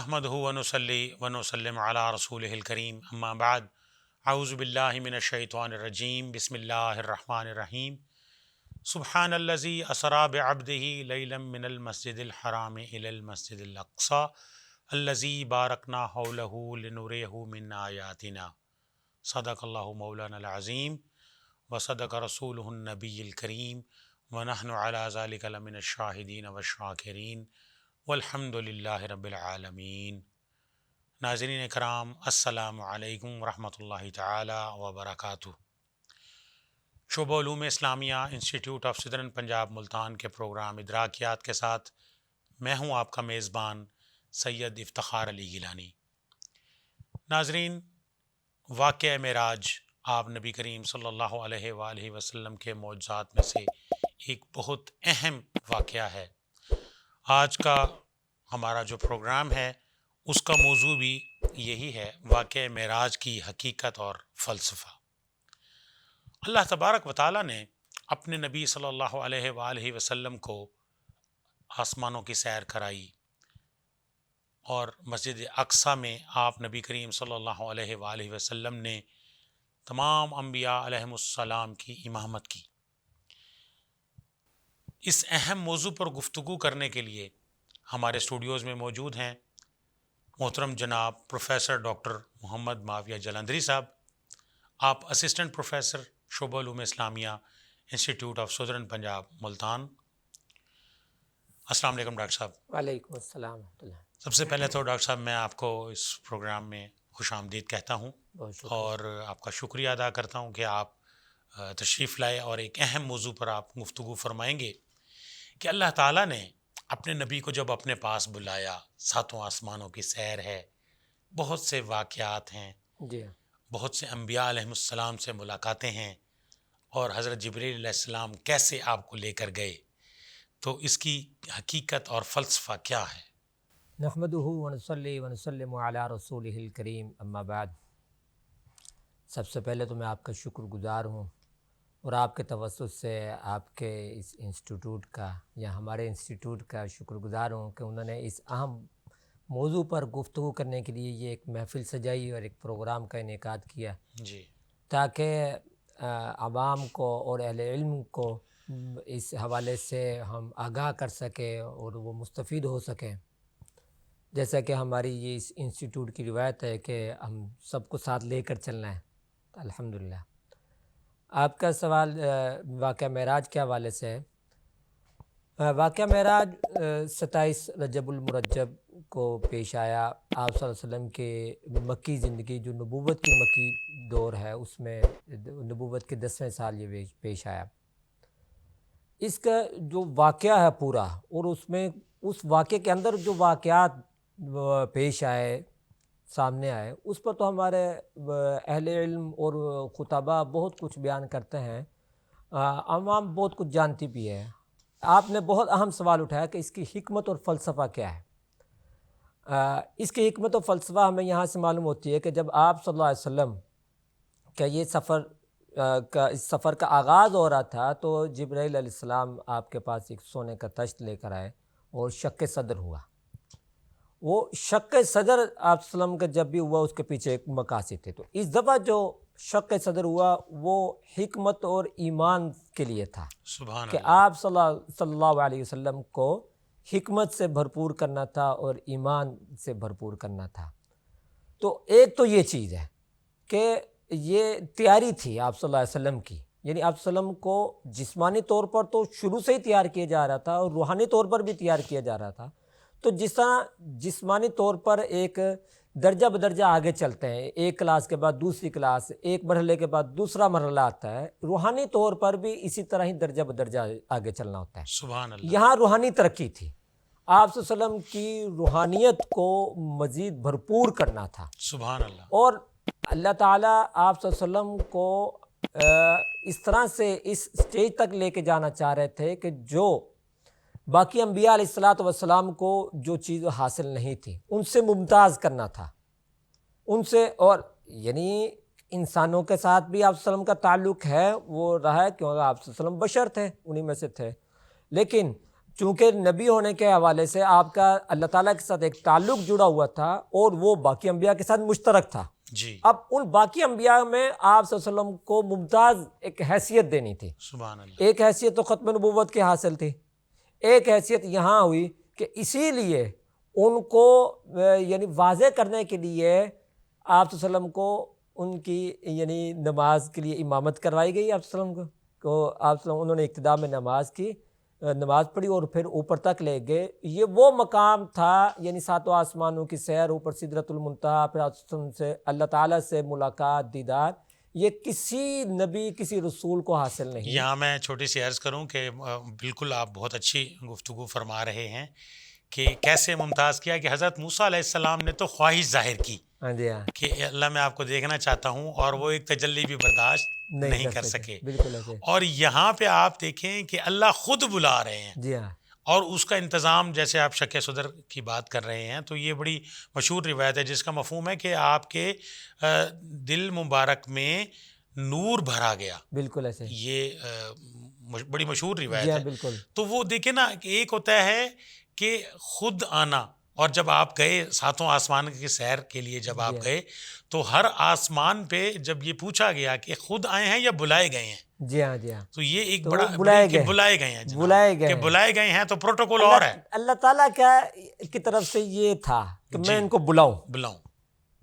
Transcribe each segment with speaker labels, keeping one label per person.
Speaker 1: نحمدہ ونصلی ونسلم علی رسولہ الکریم اما بعد اعوذ باللہ من الشیطان الرجیم بسم اللہ الرحمن الرحیم سبحان الذی اسری بعبدہ لیلا من المسجد الحرام الی المسجد الاقصی الذی بارکنا حولہ لنریہ من آیاتنا صدق اللہ مولانا العظیم وصدق رسولہ النبی الکریم ونحن علی ذلک لمن الشاہدین والشاکرین والحمد للہ رب العالمین۔ ناظرین کرام، السلام علیکم ورحمۃ اللہ تعالی وبرکاتہ۔ شعبہ علوم اسلامیہ institute of southern Punjab Multan کے پروگرام ادراکیات کے ساتھ میں ہوں آپ کا میزبان سید افتخار علی گیلانی۔ ناظرین، واقعہ معراج آپ نبی کریم صلی اللہ علیہ وآلہ وسلم کے معجزات میں سے ایک بہت اہم واقعہ ہے۔ آج کا ہمارا جو پروگرام ہے اس کا موضوع بھی یہی ہے، واقعہ معراج کی حقیقت اور فلسفہ۔ اللہ تبارک و تعالیٰ نے اپنے نبی صلی اللہ علیہ وآلہ وسلم کو آسمانوں کی سیر کرائی اور مسجد اقصیٰ میں آپ نبی کریم صلی اللہ علیہ وآلہ وسلم نے تمام انبیاء علیہم السلام کی امامت کی۔ اس اہم موضوع پر گفتگو کرنے کے لیے ہمارے اسٹوڈیوز میں موجود ہیں محترم جناب پروفیسر ڈاکٹر محمد معاویہ جلندری صاحب۔ آپ اسسٹنٹ پروفیسر شعبہ علوم اسلامیہ institute of southern Punjab Multan. السلام علیکم ڈاکٹر صاحب۔
Speaker 2: وعلیکم السلام ورحمۃ اللہ۔
Speaker 1: سب سے پہلے تو ڈاکٹر صاحب میں آپ کو اس پروگرام میں خوش آمدید کہتا ہوں
Speaker 2: بہت شکریہ۔
Speaker 1: اور آپ کا شکریہ ادا کرتا ہوں کہ آپ تشریف لائے اور ایک اہم موضوع پر آپ گفتگو فرمائیں گے کہ اللہ تعالیٰ نے اپنے نبی کو جب اپنے پاس بلایا، ساتوں آسمانوں کی سیر ہے، بہت سے واقعات ہیں،
Speaker 2: جی
Speaker 1: بہت سے انبیاء علیہم السلام سے ملاقاتیں ہیں، اور حضرت جبریل علیہ السلام کیسے آپ کو لے کر گئے، تو اس کی حقیقت اور فلسفہ کیا ہے؟
Speaker 2: نحمدہ ونصلی ونسلم علی رسولہ الکریم اما بعد۔ سب سے پہلے تو میں آپ کا شکر گزار ہوں اور آپ کے توسط سے آپ کے اس انسٹیٹیوٹ کا یا ہمارے انسٹیٹیوٹ کا شکر گزار ہوں کہ انہوں نے اس اہم موضوع پر گفتگو کرنے کے لیے یہ ایک محفل سجائی اور ایک پروگرام کا انعقاد کیا
Speaker 1: جی،
Speaker 2: تاکہ عوام کو اور اہل علم کو اس حوالے سے ہم آگاہ کر سکیں اور وہ مستفید ہو سکیں۔ جیسا کہ ہماری یہ اس انسٹیٹیوٹ کی روایت ہے کہ ہم سب کو ساتھ لے کر چلنا ہے، الحمدللہ۔ آپ کا سوال واقعہ معراج کے حوالے سے ہے۔ واقعہ معراج 27 رجب المرجب کو پیش آیا۔ آپ صلی اللہ علیہ وسلم کے مکی زندگی، جو نبوت کی مکی دور ہے، اس میں نبوت کے 10ویں سال یہ پیش آیا۔ اس کا جو واقعہ ہے پورا، اور اس میں اس واقعے کے اندر جو واقعات پیش آئے، سامنے آئے، اس پر تو ہمارے اہل علم اور خطباء بہت کچھ بیان کرتے ہیں، عوام بہت کچھ جانتی بھی ہے۔ آپ نے بہت اہم سوال اٹھایا کہ اس کی حکمت اور فلسفہ کیا ہے۔ اس کی حکمت اور فلسفہ ہمیں یہاں سے معلوم ہوتی ہے کہ جب آپ صلی اللہ علیہ وسلم کا یہ اس سفر کا آغاز ہو رہا تھا تو جبرائیل علیہ السلام آپ کے پاس ایک سونے کا تشت لے کر آئے اور شق صدر ہوا۔ وہ شق صدر آپ صلی اللہ علیہ وسلم کا جب بھی ہوا، اس کے پیچھے ایک مقاصد تھے۔ تو اس دفعہ جو شق صدر ہوا وہ حکمت اور ایمان کے لیے تھا،
Speaker 1: سبحان
Speaker 2: کہ
Speaker 1: اللہ۔
Speaker 2: آپ صلی اللہ علیہ وسلم کو حکمت سے بھرپور کرنا تھا اور ایمان سے بھرپور کرنا تھا۔ تو ایک تو یہ چیز ہے کہ یہ تیاری تھی آپ صلی اللہ علیہ وسلم کی، یعنی آپ صلی اللہ علیہ وسلم کو جسمانی طور پر تو شروع سے ہی تیار کیا جا رہا تھا اور روحانی طور پر بھی تیار کیا جا رہا تھا۔ تو جس طرح جسمانی طور پر ایک درجہ بدرجہ آگے چلتے ہیں، ایک کلاس کے بعد دوسری کلاس، ایک مرحلے کے بعد دوسرا مرحلہ آتا ہے، روحانی طور پر بھی اسی طرح ہی درجہ بدرجہ آگے چلنا ہوتا ہے۔
Speaker 1: سبحان اللہ۔
Speaker 2: یہاں روحانی ترقی تھی، آپ صلی اللہ علیہ وسلم کی روحانیت کو مزید بھرپور کرنا تھا،
Speaker 1: سبحان اللہ۔
Speaker 2: اور اللہ تعالیٰ آپ صلی اللہ علیہ وسلم کو اس طرح سے اس سٹیج تک لے کے جانا چاہ رہے تھے کہ جو باقی انبیاء علیہ السلام کو جو چیز حاصل نہیں تھی ان سے ممتاز کرنا تھا، ان سے، اور یعنی انسانوں کے ساتھ بھی آپ صلی اللہ علیہ وسلم کا تعلق ہے، وہ رہا ہے کیونکہ آپ صلی اللہ علیہ وسلم بشر تھے، انہی میں سے تھے، لیکن چونکہ نبی ہونے کے حوالے سے آپ کا اللہ تعالیٰ کے ساتھ ایک تعلق جڑا ہوا تھا اور وہ باقی انبیاء کے ساتھ مشترک تھا.
Speaker 1: جی
Speaker 2: اب ان باقی انبیاء میں آپ صلی اللہ علیہ وسلم کو ممتاز ایک حیثیت دینی تھی.
Speaker 1: سبحان اللہ.
Speaker 2: ایک حیثیت تو ختم نبوت کی حاصل تھی، ایک حیثیت یہاں ہوئی کہ اسی لیے ان کو یعنی واضح کرنے کے لیے آپ صلی اللہ علیہ وسلم کو ان کی یعنی نماز کے لیے امامت کروائی گئی. آپ صلی اللہ علیہ وسلم کو آپ صلی اللہ علیہ وسلم انہوں نے ابتدا میں نماز پڑھی اور پھر اوپر تک لے گئے. یہ وہ مقام تھا یعنی ساتوں آسمانوں کی سیر، اوپر سدرۃ المنتہا، پھر آپ صلی اللہ علیہ وسلم سے اللہ تعالیٰ سے ملاقات، دیدار، یہ کسی نبی کسی رسول کو حاصل نہیں.
Speaker 1: یہاں میں چھوٹی سی عرض کروں کہ بالکل آپ بہت اچھی گفتگو فرما رہے ہیں کہ کیسے ممتاز کیا کہ حضرت موسیٰ علیہ السلام نے تو خواہش ظاہر کی
Speaker 2: ہاں جی ہاں
Speaker 1: کہ اللہ میں آپ کو دیکھنا چاہتا ہوں، اور وہ ایک تجلی بھی برداشت نہیں کر سکے.
Speaker 2: بالکل ایسے.
Speaker 1: اور یہاں پہ آپ دیکھیں کہ اللہ خود بلا رہے ہیں،
Speaker 2: جی ہاں
Speaker 1: اور اس کا انتظام، جیسے آپ شک صدر کی بات کر رہے ہیں، تو یہ بڑی مشہور روایت ہے جس کا مفہوم ہے کہ آپ کے دل مبارک میں نور بھرا گیا.
Speaker 2: بالکل ایسے.
Speaker 1: یہ بڑی مشہور روایت
Speaker 2: جی ہاں
Speaker 1: ہے.
Speaker 2: بالکل.
Speaker 1: تو وہ دیکھیں نا کہ ایک ہوتا ہے کہ خود آنا، اور جب آپ گئے ساتوں آسمان کی سیر کے لیے، جب آپ گئے تو ہر آسمان پہ جب یہ پوچھا گیا کہ خود آئے ہیں یا بلائے گئے ہیں.
Speaker 2: جی ہاں جی ہاں.
Speaker 1: تو یہ ایک
Speaker 2: تو
Speaker 1: بڑا
Speaker 2: بلائے
Speaker 1: کہ
Speaker 2: گئے،
Speaker 1: بلائے گئے ہیں جناب،
Speaker 2: بلائے گئے
Speaker 1: کہ
Speaker 2: ہیں.
Speaker 1: بلائے گئے ہیں تو پروٹوکول اور ہے.
Speaker 2: اللہ تعالیٰ کی طرف سے یہ تھا کہ میں ان کو بلاؤں. آپ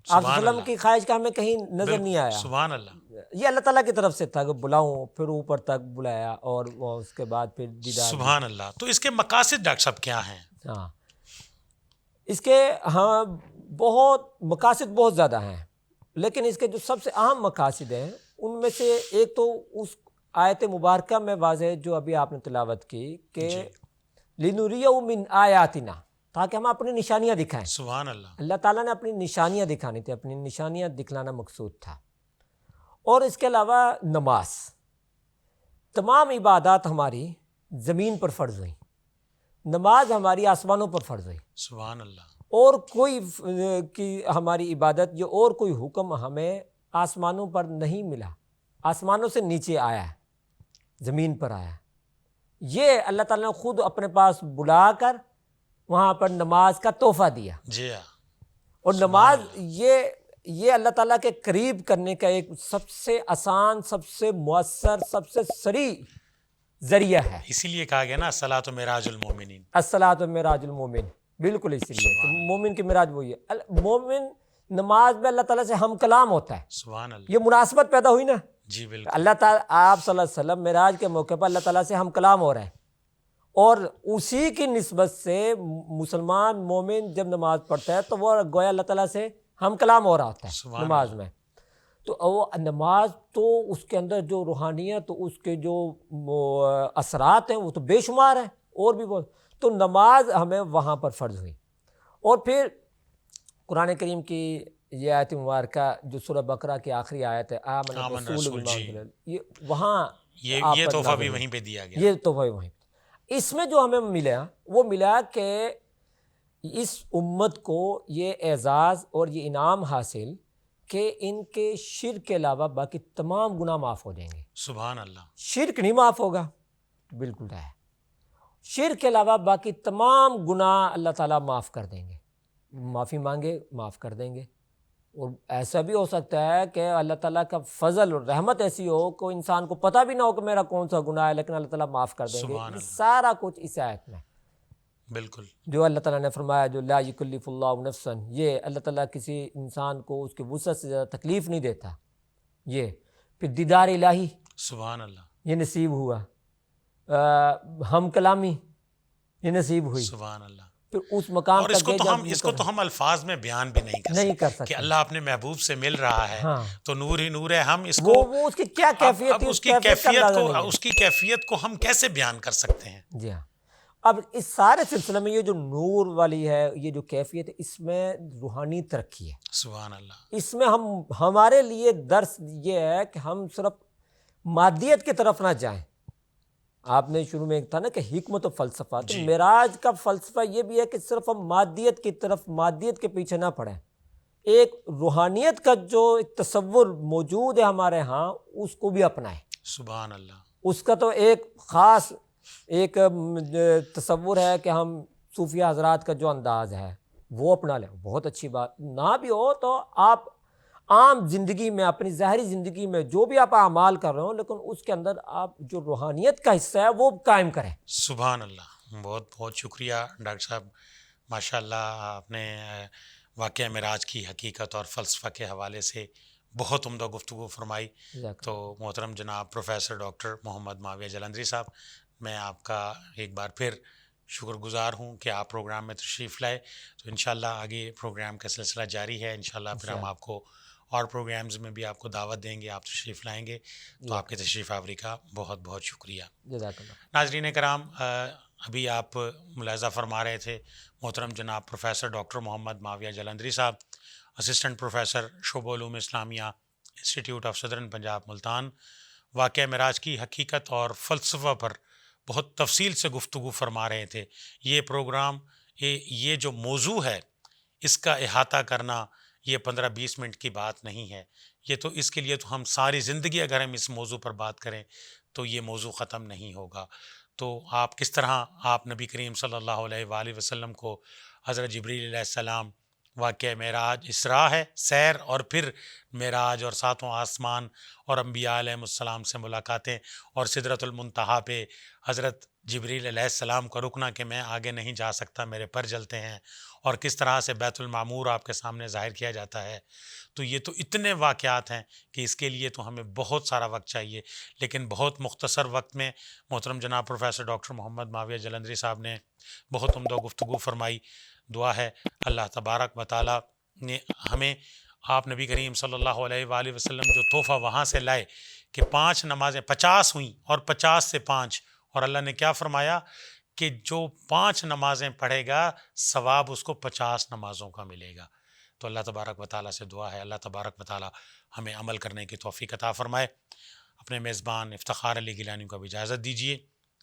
Speaker 2: صلی اللہ علیہ وسلم کی خواہش کا ہمیں کہیں نظر نہیں آیا.
Speaker 1: سبحان اللہ.
Speaker 2: یہ اللہ تعالیٰ کی طرف سے تھا کہ بلاؤں، پھر اوپر تک بلایا اور وہ اس کے بعد پھر دیدار.
Speaker 1: سبحان اللہ. تو اس کے مقاصد ڈاکٹر صاحب کیا ہیں؟
Speaker 2: ہاں اس کے ہاں بہت مقاصد بہت زیادہ ہیں، لیکن اس کے جو سب سے اہم مقاصد ہیں ان میں سے ایک تو اس آیت مبارکہ میں واضح جو ابھی آپ نے تلاوت کی کہ لِنُرِيَهُ مِنْ آیاتنا، تاکہ ہم اپنی نشانیاں دکھائیں.
Speaker 1: سبحان اللہ.
Speaker 2: اللہ تعالیٰ نے اپنی نشانیاں دکھانی تھی، اپنی نشانیاں دکھلانا مقصود تھا. اور اس کے علاوہ نماز، تمام عبادات ہماری زمین پر فرض ہوئیں، نماز ہماری آسمانوں پر فرض ہوئی.
Speaker 1: سبحان اللہ.
Speaker 2: اور کوئی کی ہماری عبادت یا اور کوئی حکم ہمیں آسمانوں پر نہیں ملا، آسمانوں سے نیچے آیا ہے، زمین پر آیا ہے. یہ اللہ تعالیٰ نے خود اپنے پاس بلا کر وہاں پر نماز کا تحفہ دیا.
Speaker 1: جی ہاں.
Speaker 2: اور نماز یہ اللہ تعالیٰ کے قریب کرنے کا ایک سب سے آسان، سب سے مؤثر، سب سے سریع ذریعہ ہے.
Speaker 1: اسی لیے کہا گیا نا الصلاۃ معراج المومنین.
Speaker 2: الصلاۃ معراج المومن. بالکل اسی لیے کہ مومن کی معراج وہی ہے. مومن نماز میں اللہ تعالیٰ سے ہم کلام ہوتا ہے.
Speaker 1: سبحان اللہ.
Speaker 2: یہ مناسبت پیدا ہوئی نا.
Speaker 1: جی بالکل.
Speaker 2: اللہ تعالیٰ آپ صلی اللہ علیہ وسلم معراج کے موقع پر اللہ تعالیٰ سے ہم کلام ہو رہے ہیں، اور اسی کی نسبت سے مسلمان مومن جب نماز پڑھتا ہے تو وہ گویا اللہ تعالیٰ سے ہم کلام ہو رہا ہوتا ہے نماز میں. تو وہ نماز تو اس کے اندر جو روحانیت، اس کے جو اثرات ہیں وہ تو بے شمار ہیں، اور بھی بہت. تو نماز ہمیں وہاں پر فرض ہوئی. اور پھر قرآن کریم کی یہ آیت مبارکہ جو سورہ بقرہ کی آخری آیت ہے، آمن الرسول بما انزل، یہ وہاں
Speaker 1: یہ تحفہ بھی وہیں پہ دیا گیا.
Speaker 2: یہ تحفہ وہیں پہ. اس میں جو ہمیں ملا وہ ملا کہ اس امت کو یہ اعزاز اور یہ انعام حاصل کہ ان کے شرک کے علاوہ باقی تمام گناہ معاف ہو جائیں گے.
Speaker 1: سبحان اللہ.
Speaker 2: شرک نہیں معاف ہوگا، بالکل ہے. شرک کے علاوہ باقی تمام گناہ اللہ تعالیٰ معاف کر دیں گے. معافی مانگے معاف کر دیں گے. اور ایسا بھی ہو سکتا ہے کہ اللہ تعالیٰ کا فضل اور رحمت ایسی ہو کہ انسان کو پتہ بھی نہ ہو کہ میرا کون سا گناہ ہے، لیکن اللہ تعالیٰ معاف کر دیں گے. یہ سارا کچھ اس آیت میں
Speaker 1: بالکل
Speaker 2: جو اللہ تعالیٰ نے فرمایا، جو لا یکلف اللہ نفسا، یہ اللہ تعالیٰ کسی انسان کو اس کے وسعت سے زیادہ تکلیف نہیں دیتا. یہ پھر دیدار الہی،
Speaker 1: سبحان اللہ،
Speaker 2: یہ نصیب ہوا. ہم کلامی یہ نصیب ہوئی.
Speaker 1: سبحان اللہ.
Speaker 2: پھر اس مقام
Speaker 1: اور اس کو تو ہم الفاظ میں بیان بھی نہیں کر سکتے کہ اللہ اپنے محبوب سے مل رہا ہے تو نور ہی نور ہے. ہم اس کو
Speaker 2: وہ اس کی کیا کیفیت ہے،
Speaker 1: اس کی کیفیت کو ہم کیسے بیان کر سکتے ہیں؟
Speaker 2: جی ہاں. اب اس سارے سلسلے میں یہ جو نور والی ہے، یہ جو کیفیت ہے، اس میں روحانی ترقی ہے.
Speaker 1: سبحان اللہ.
Speaker 2: اس میں ہمارے لیے درس یہ ہے کہ ہم صرف مادیت کی طرف نہ جائیں. آپ نے شروع میں ایک تھا نا کہ حکمت و فلسفہ، تو معراج کا فلسفہ یہ بھی ہے کہ صرف ہم مادیت کی طرف، مادیت کے پیچھے نہ پڑیں. ایک روحانیت کا جو تصور موجود ہے ہمارے ہاں، اس کو بھی اپنائیں.
Speaker 1: سبحان اللہ.
Speaker 2: اس کا تو ایک خاص ایک تصور ہے کہ ہم صوفیہ حضرات کا جو انداز ہے وہ اپنا لیں، بہت اچھی بات، نہ بھی ہو تو آپ عام زندگی میں، اپنی ظاہری زندگی میں جو بھی آپ اعمال کر رہے ہو، لیکن اس کے اندر آپ جو روحانیت کا حصہ ہے وہ قائم کریں۔
Speaker 1: سبحان اللہ، بہت بہت شکریہ ڈاکٹر صاحب، ماشاء اللہ آپ نے واقعہ معراج کی حقیقت اور فلسفہ کے حوالے سے بہت عمدہ گفتگو فرمائی۔
Speaker 2: جزاک
Speaker 1: تو
Speaker 2: اللہ۔
Speaker 1: محترم جناب پروفیسر ڈاکٹر محمد معاویہ جلندری صاحب، میں آپ کا ایک بار پھر شکر گزار ہوں کہ آپ پروگرام میں تشریف لائے۔ تو انشاءاللہ آگے پروگرام کا سلسلہ جاری ہے، انشاءاللہ پھر ہم آپ کو اور پروگرامز میں بھی آپ کو دعوت دیں گے، آپ تشریف لائیں گے، تو آپ کے تشریف آوری کا بہت بہت شکریہ۔
Speaker 2: جزاک اللہ۔
Speaker 1: ناظرین کرام، ابھی آپ ملاحظہ فرما رہے تھے محترم جناب پروفیسر ڈاکٹر محمد معاویہ جلندری صاحب، اسسٹنٹ پروفیسر شعبہ علوم اسلامیہ، انسٹیٹیوٹ آف صدرن پنجاب ملتان، واقعہ معراج کی حقیقت اور فلسفہ پر بہت تفصیل سے گفتگو فرما رہے تھے۔ یہ پروگرام، یہ جو موضوع ہے، اس کا احاطہ کرنا یہ 15-20 منٹ کی بات نہیں ہے، یہ تو اس کے لیے تو ہم ساری زندگی اگر ہم اس موضوع پر بات کریں تو یہ موضوع ختم نہیں ہوگا۔ تو آپ کس طرح آپ نبی کریم صلی اللہ علیہ وآلہ وسلم کو حضرت جبریل علیہ السلام، واقعہ معراج اسراء ہے، سیر، اور پھر معراج اور ساتوں آسمان اور انبیاء علیہ السلام سے ملاقاتیں، اور سدرۃ المنتہا پہ حضرت جبریل علیہ السلام کا رکنا کہ میں آگے نہیں جا سکتا، میرے پر جلتے ہیں، اور کس طرح سے بیت المعمور آپ کے سامنے ظاہر کیا جاتا ہے۔ تو یہ تو اتنے واقعات ہیں کہ اس کے لیے تو ہمیں بہت سارا وقت چاہیے، لیکن بہت مختصر وقت میں محترم جناب پروفیسر ڈاکٹر محمد معاویہ جلندری صاحب نے بہت عمدہ گفتگو فرمائی۔ دعا ہے اللہ تبارک و تعالیٰ نے ہمیں، آپ نبی کریم صلی اللہ علیہ وآلہ وسلم جو تحفہ وہاں سے لائے کہ 5 نمازیں 50 ہوئیں، اور 50 سے 5، اور اللہ نے کیا فرمایا کہ جو 5 نمازیں پڑھے گا ثواب اس کو 50 نمازوں کا ملے گا۔ تو اللہ تبارک و تعالیٰ سے دعا ہے اللہ تبارک و تعالیٰ ہمیں عمل کرنے کی توفیق عطا فرمائے۔ اپنے میزبان افتخار علی گیلانی کو بھی اجازت دیجیے،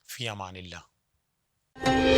Speaker 1: فی امان اللہ۔